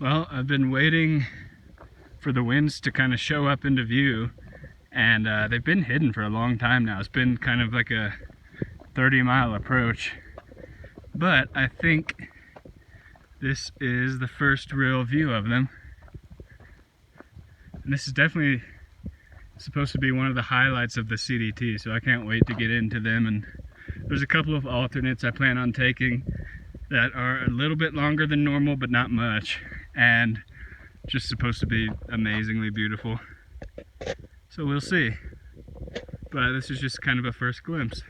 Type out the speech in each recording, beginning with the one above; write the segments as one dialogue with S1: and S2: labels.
S1: Well, I've been waiting for the winds to kind of show up into view, and they've been hidden for a long time now. It's been kind of like a 30-mile approach, but I think this is the first real view of them. And this is definitely supposed to be one of the highlights of the CDT, so I can't wait to get into them. And there's a couple of alternates I plan on taking that are a little bit longer than normal, but not much, and just supposed to be amazingly beautiful. So we'll see. But this is just kind of a first glimpse.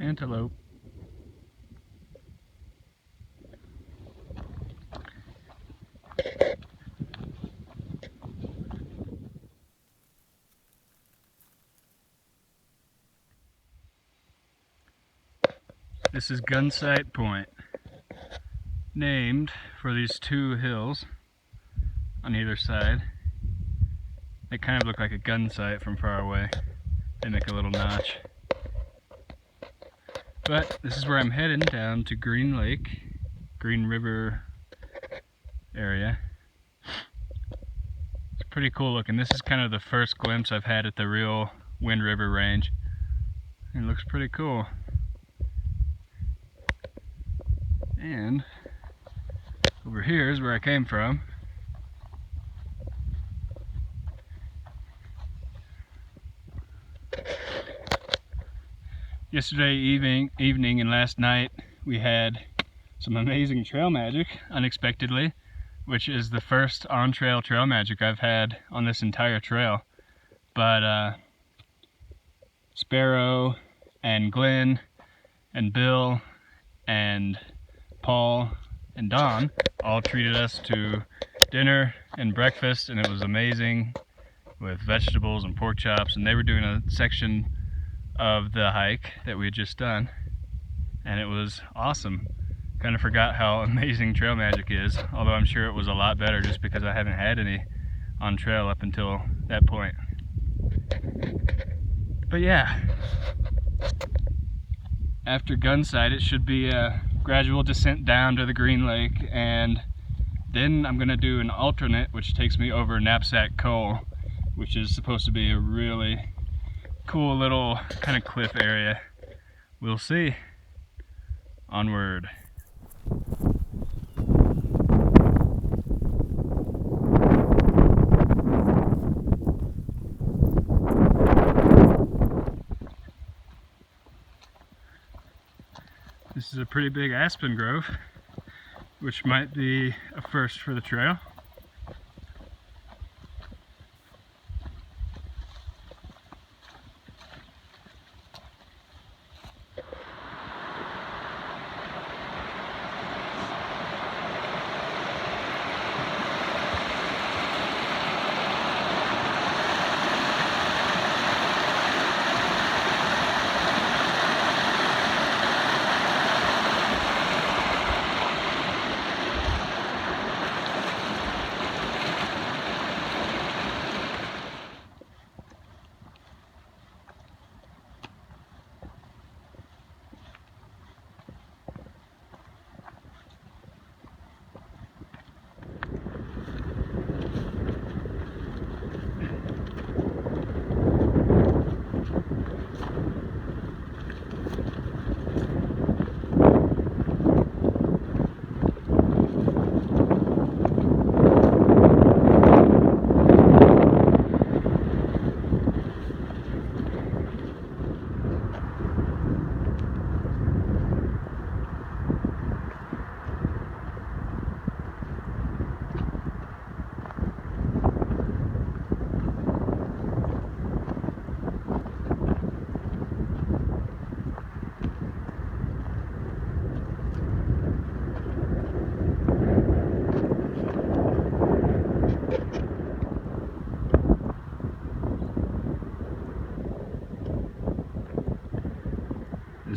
S1: Antelope. This is Gunsight Point, named for these two hills on either side. They kind of look like a gun sight from far away. They make a little notch. But this is where I'm heading, down to Green Lake, Green River area. It's pretty cool looking. This is kind of the first glimpse I've had at the real Wind River range. It looks pretty cool. And over here is where I came from. Yesterday evening and last night we had some amazing trail magic, unexpectedly, which is the first on-trail trail magic I've had on this entire trail. But Sparrow and Glenn and Bill and Paul and Don all treated us to dinner and breakfast, and it was amazing with vegetables and pork chops, and they were doing a section of the hike that we had just done, and it was awesome. Kind of forgot how amazing trail magic is, although I'm sure it was a lot better just because I haven't had any on trail up until that point. But yeah, after Gunsight it should be a gradual descent down to the Green Lake, and then I'm gonna do an alternate which takes me over Knapsack Col, which is supposed to be a really cool little kind of cliff area. We'll see. Onward. This is a pretty big aspen grove, which might be a first for the trail.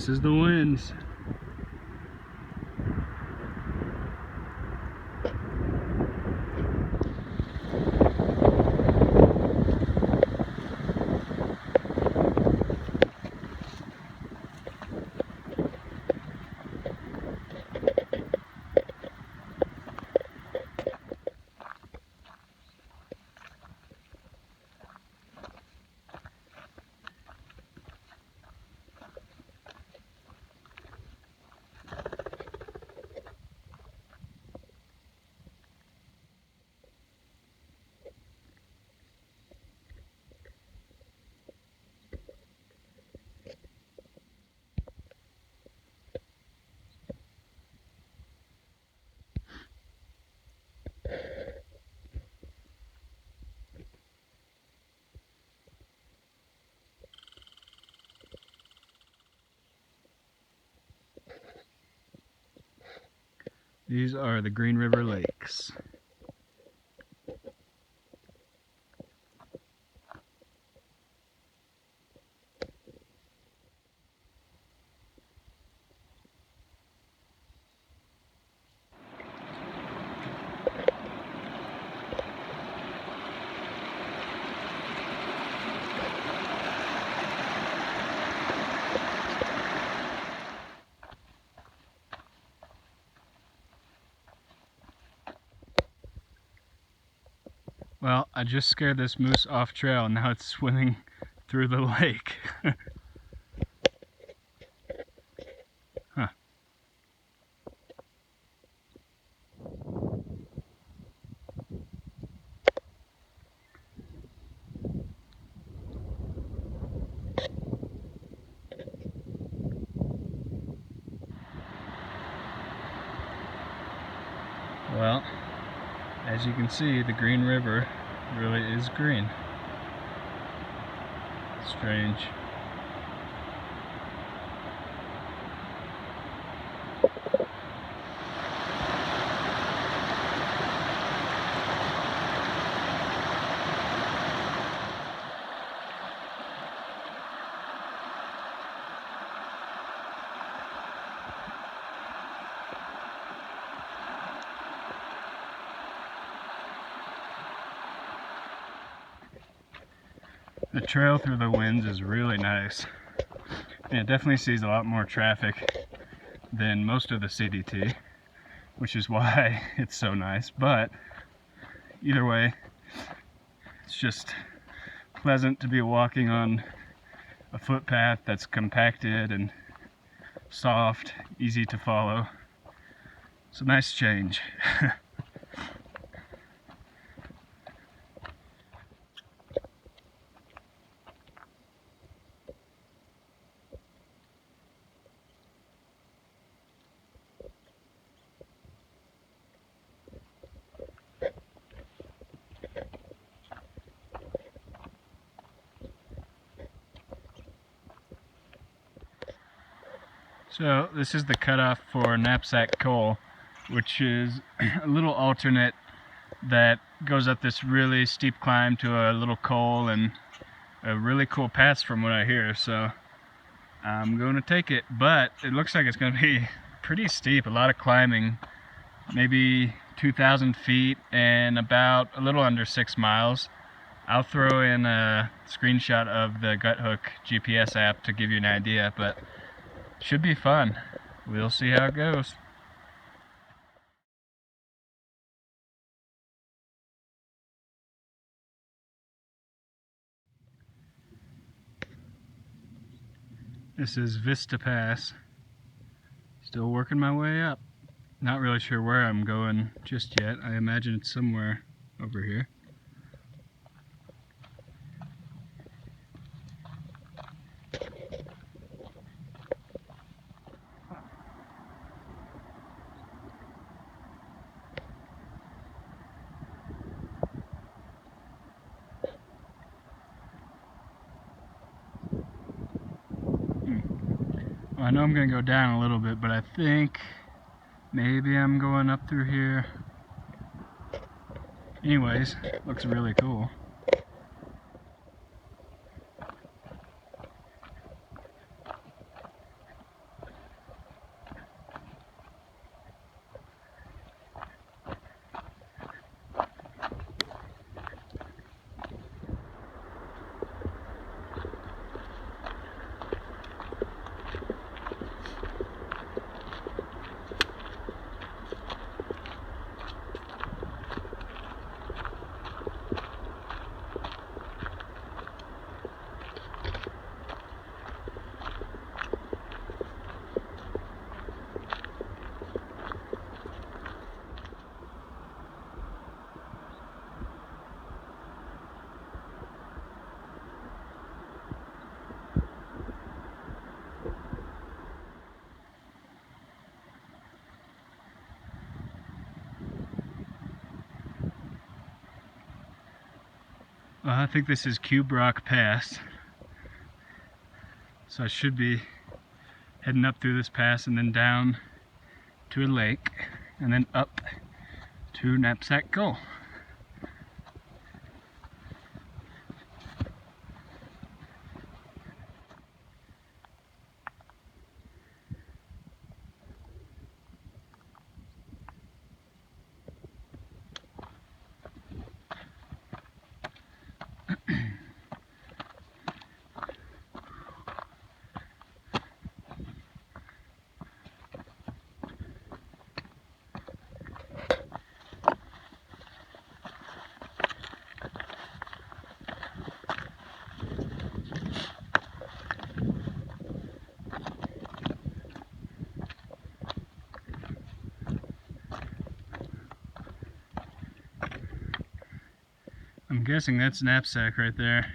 S1: This is the winds. These are the Green River Lakes. Well, I just scared this moose off trail and now it's swimming through the lake. Huh. Well, as you can see, the Green River really is green. Strange. The trail through the winds is really nice. And it definitely sees a lot more traffic than most of the CDT, which is why it's so nice. But either way, it's just pleasant to be walking on a footpath that's compacted and soft, easy to follow. It's a nice change. So this is the cutoff for Knapsack Col, which is a little alternate that goes up this really steep climb to a little col and a really cool pass from what I hear. So I'm going to take it, but it looks like it's going to be pretty steep, a lot of climbing, maybe 2,000 feet and about a little under 6 miles. I'll throw in a screenshot of the Guthook GPS app to give you an idea, but should be fun. We'll see how it goes. This is Vista Pass. Still working my way up. Not really sure where I'm going just yet. I imagine it's somewhere over here. Well, I know I'm going to go down a little bit, but I think maybe I'm going up through here. Anyways, looks really cool. I think this is Cube Rock Pass. So I should be heading up through this pass and then down to a lake and then up to Knapsack Col. I'm guessing that's Knapsack right there.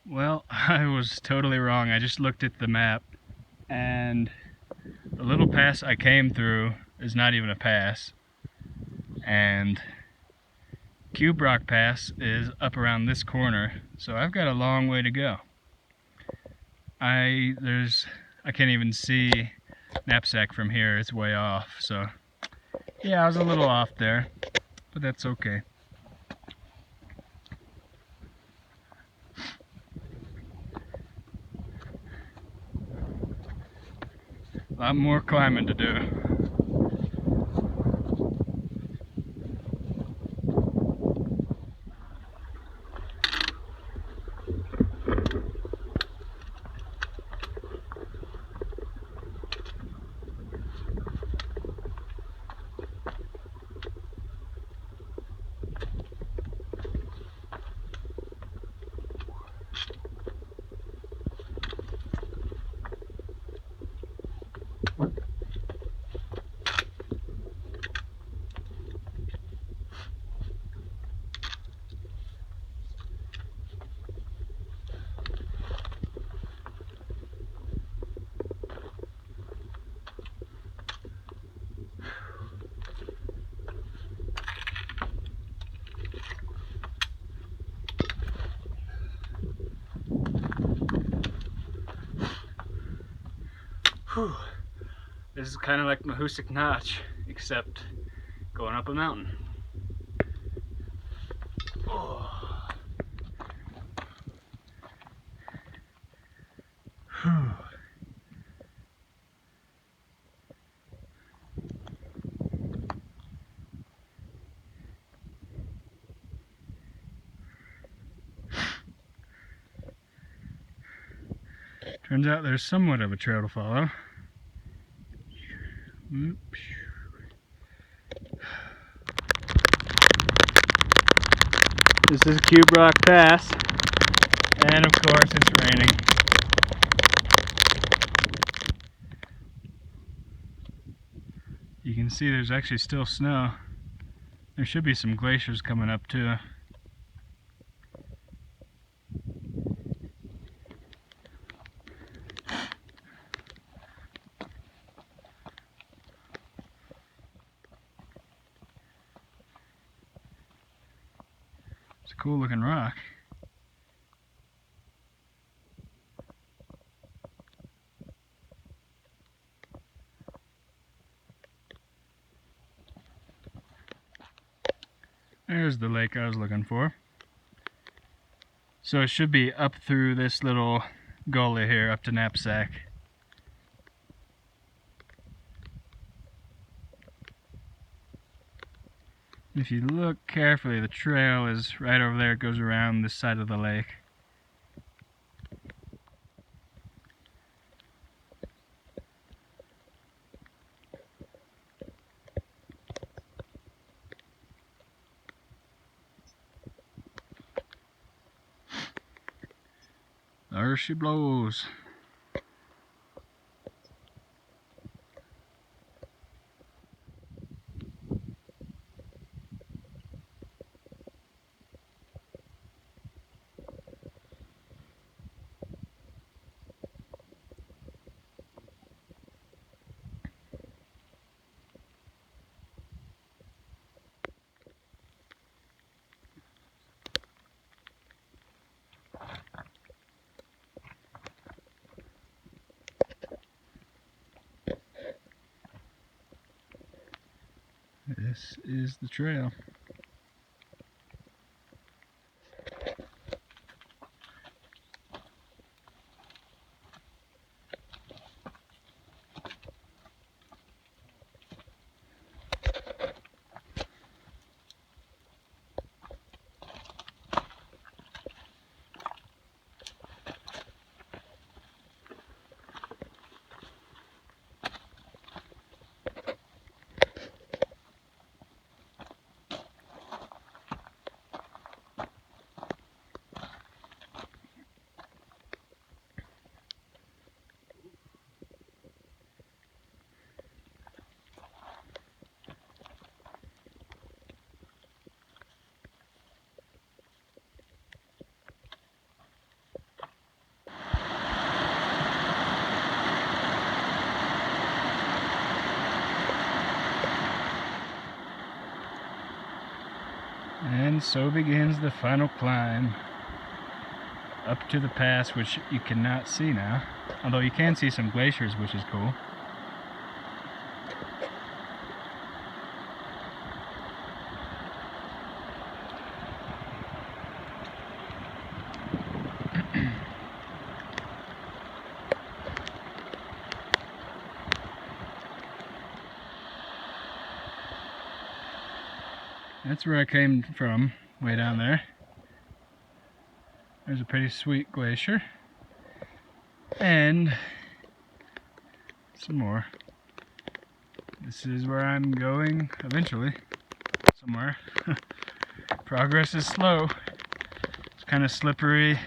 S1: Well, I was totally wrong. I just looked at the map and the little pass I came through is not even a pass. And Cube Rock Pass is up around this corner, so I've got a long way to go. I can't even see Knapsack from here, it's way off, so yeah, I was a little off there, but that's okay. A lot more climbing to do. Whew. This is kind of like Mahoosuc Notch, except going up a mountain. Oh. Whew. Turns out there's somewhat of a trail to follow. This is Cube Rock Pass, and of course it's raining. You can see there's actually still snow. There should be some glaciers coming up too. It's a cool looking rock. There's the lake I was looking for. So it should be up through this little gully here up to Knapsack. If you look carefully, the trail is right over there. It goes around this side of the lake. There she blows. this is the trail. And so begins the final climb up to the pass, which you cannot see now, although you can see some glaciers, which is cool. That's where I came from, way down there. There's a pretty sweet glacier. And some more. This is where I'm going eventually, somewhere. Progress is slow. It's kind of slippery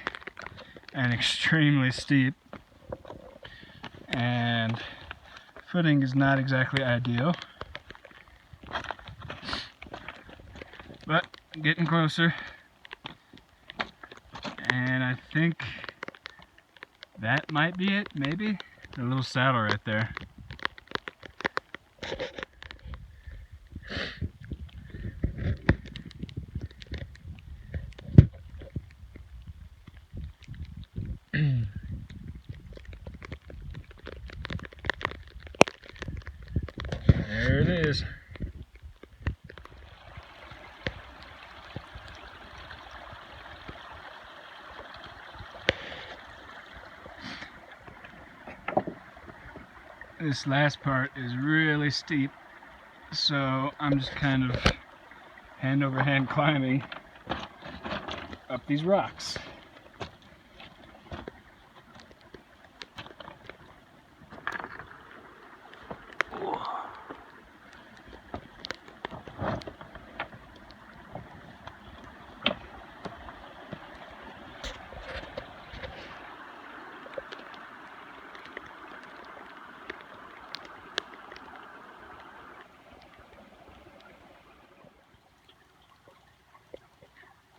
S1: and extremely steep. And footing is not exactly ideal. But getting closer, and I think that might be it, maybe? A little saddle right there. There it is. This last part is really steep, so I'm just kind of hand over hand climbing up these rocks.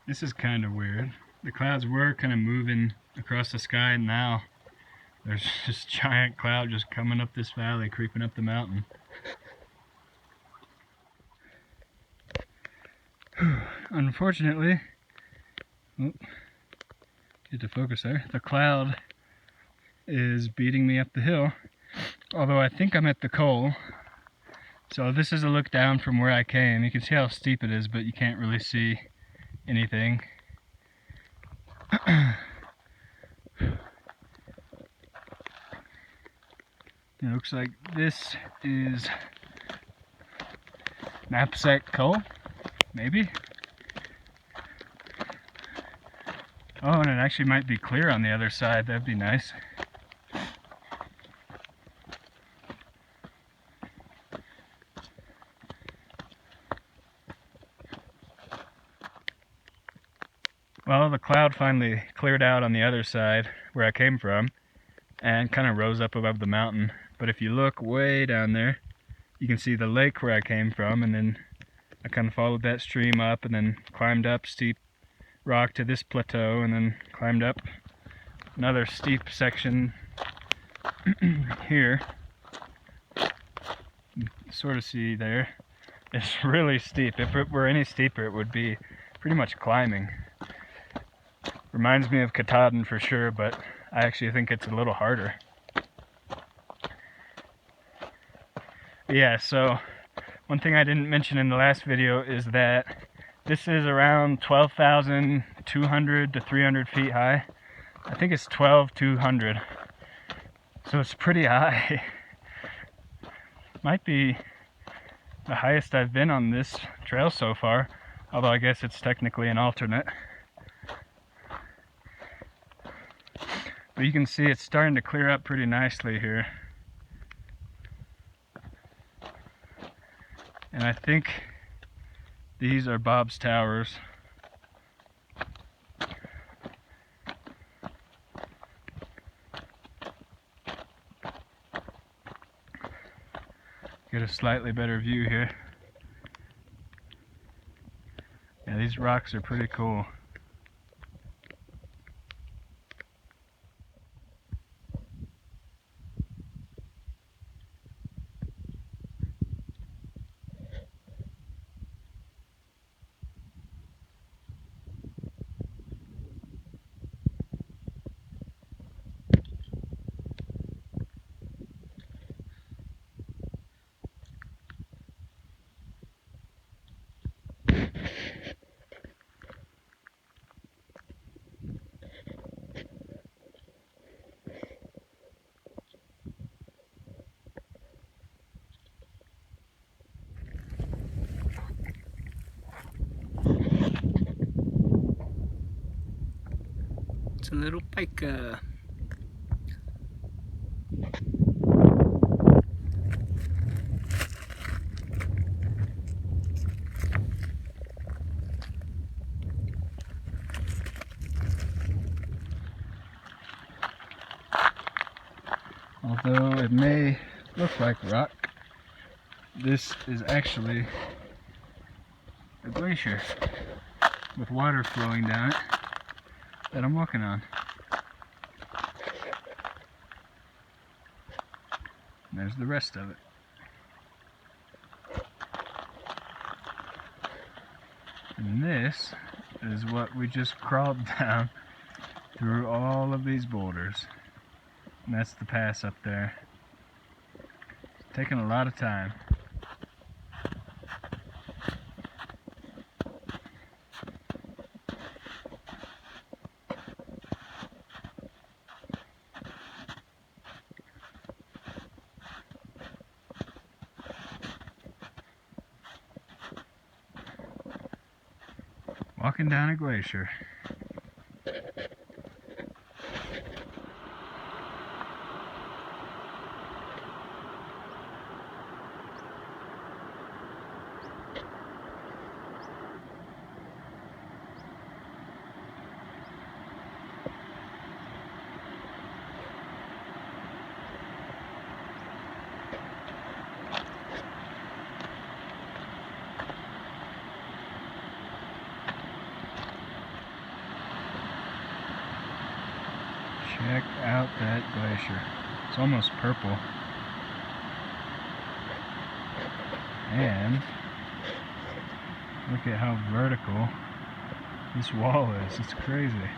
S1: This is kind of weird. The clouds were kind of moving across the sky, and now there's this giant cloud just coming up this valley, creeping up the mountain. Unfortunately, get to focus there, the cloud is beating me up the hill, although I think I'm at the Col. So this is a look down from where I came. You can see how steep it is, but you can't really see anything. It looks like this is Knapsack Col, maybe? Oh, and it actually might be clear on the other side. That'd be nice. Well, the cloud finally cleared out on the other side where I came from and kind of rose up above the mountain. But if you look way down there, you can see the lake where I came from, and then I kind of followed that stream up and then climbed up steep rock to this plateau, and then climbed up another steep section here. You sort of see there. It's really steep. If it were any steeper, it would be pretty much climbing. Reminds me of Katahdin for sure, but I actually think it's a little harder. Yeah, so One thing I didn't mention in the last video is that this is around 12,200 to 300 feet high. I think it's 12,200, so it's pretty high. Might be the highest I've been on this trail so far, although I guess it's technically an alternate. But you can see it's starting to clear up pretty nicely here. And I think these are Bob's Towers. Get a slightly better view here. Yeah, these rocks are pretty cool. It's a little pika. Although it may look like rock, this is actually a glacier with water flowing down it that I'm walking on. And there's the rest of it. And this is what we just crawled down through all of these boulders. And that's the pass up there. It's taking a lot of time. Walking down a glacier. Check out that glacier. It's almost purple. And look at how vertical this wall is. It's crazy.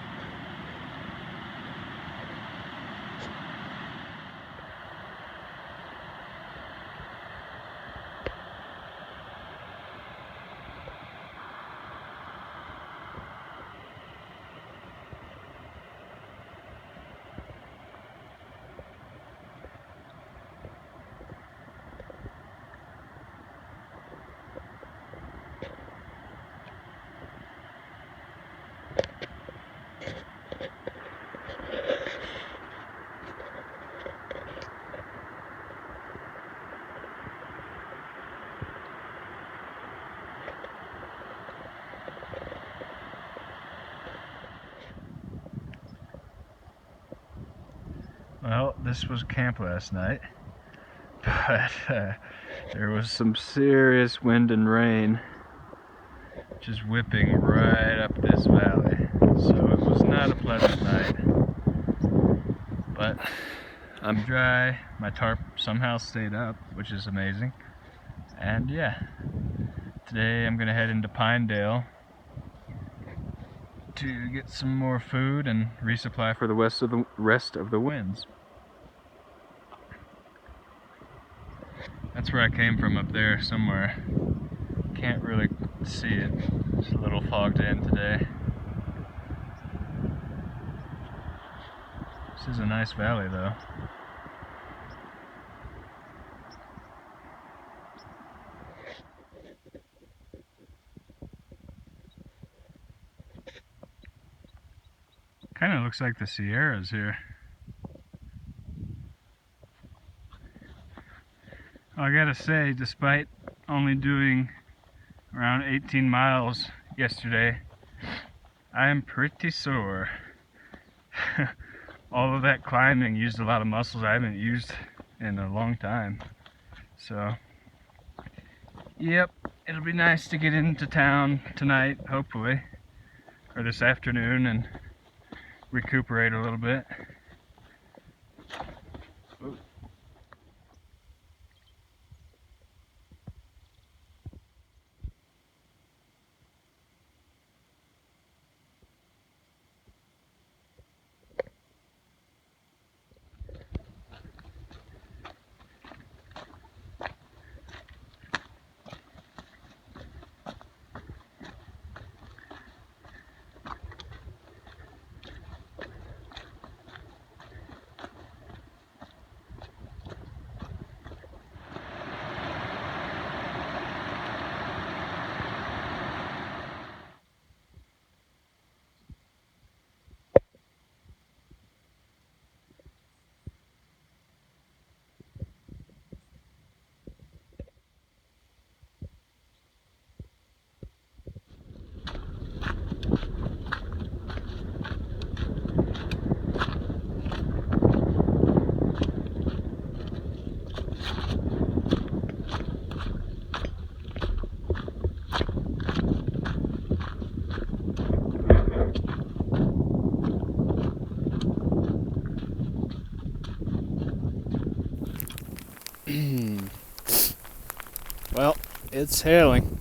S1: Well, this was camp last night, but there was some serious wind and rain just whipping right up this valley, so it was not a pleasant night. But I'm dry, my tarp somehow stayed up, which is amazing. And yeah, today I'm gonna head into Pinedale to get some more food and resupply for the rest of the winds. That's That's where I came from, up there somewhere. Can't really see it. It's a little fogged in today. This is a nice valley though. Kind of looks like the Sierras here. I gotta say, despite only doing around 18 miles yesterday, I am pretty sore. All of that climbing used a lot of muscles I haven't used in a long time. So, yep, it'll be nice to get into town tonight, hopefully, or this afternoon, and recuperate a little bit. Well, it's hailing.